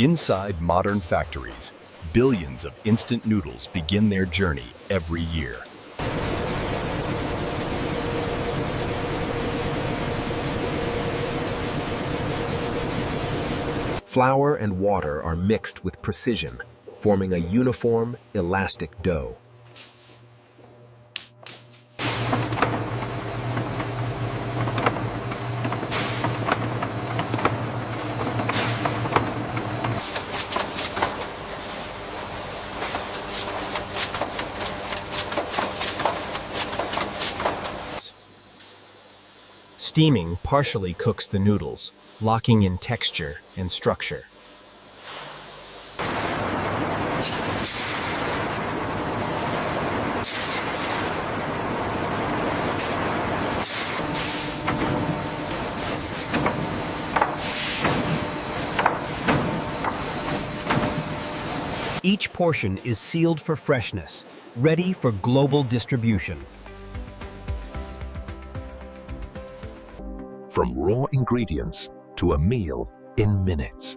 Inside modern factories, billions of instant noodles begin their journey every year. Flour and water are mixed with precision, forming a uniform, elastic dough. Steaming partially cooks the noodles, locking in texture and structure. Each portion is sealed for freshness, ready for global distribution. From raw ingredients to a meal in minutes.